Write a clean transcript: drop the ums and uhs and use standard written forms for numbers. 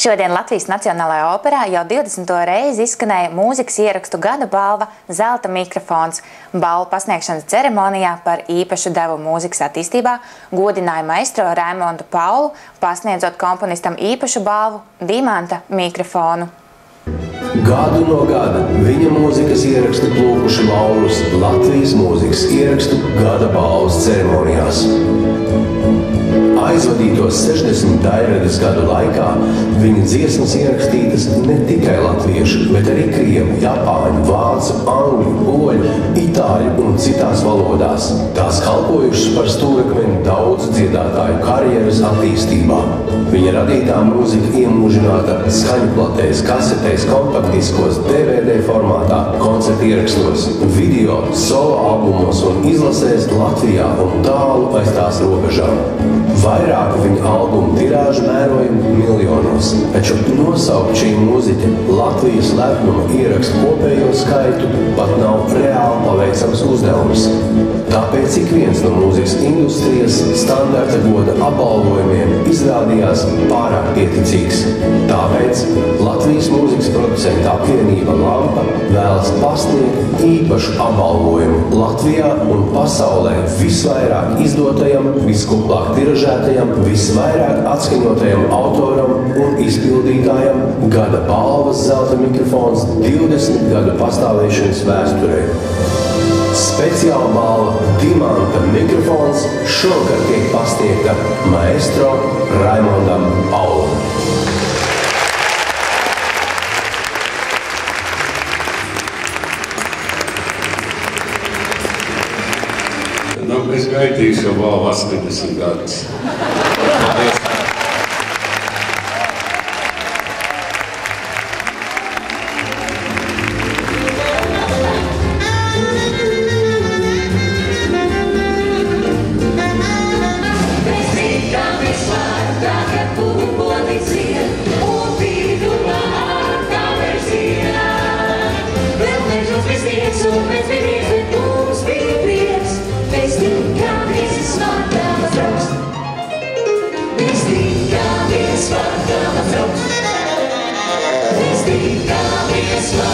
Šodien Latvijas Nacionālajā operā jau 20. reizi izskanēja mūzikas ierakstu gada balva Zelta mikrofons. Balvu pasniegšanas ceremonijā par īpašu devu mūzikas attīstībā godināja maestro Raimondu Paulu, pasniedzot komponistam īpašu balvu Dimanta mikrofonu. Gadu no gada viņa mūzikas ieraksti plūkuši laurus Latvijas mūzikas ierakstu gada balvas ceremonijās. Aizvadītos 60 daļradas gadu laikā viņa dziesmas ierakstītas ne tikai latviešu, bet arī krievu, japāņu, vācu, angļu, poļu, itāļu un citās valodās. Tās kalpojušas par stūrakmeni daudzu dziedātāju karjeras attīstībā. Viņa radītā mūzika iemūžināta skaņuplatēs, kasetēs, kompaktdiskos, DVD formātā, koncertu ierakstos, video, solo albumos un izlasēs Latvijā un tālu aiz tās robežām. Vairāku viņa albumu tirāžu mērojami miljonos, taču nosaukt šī mūziķa Latvijas lepnuma ierakstu kopējo skaitu pat nav reāli paveicams uzdevums. Tāpēc ik viens no mūzikas industrijas standarta goda apbalvojumiem izrādījās pārāk pieticīgs. Tāpēc Latvijas mūzikas producentu apvienība Lampa vēlas pasniegt īpašu apbalvojumu Latvijā un pasaulē visvairāk izdotajam, viskuplāk tiražētajam, visvairāk atskaņotajam autoram un izpildītājam gada balvas Zelta mikrofons 20 gadu pastāvēšanas vēsturē. Speciāla balva Dimanta mikrofons šogad tiek pasniegta maestro Raimondam Paulam. Es gaitīju šo balvu 80 gadus. It's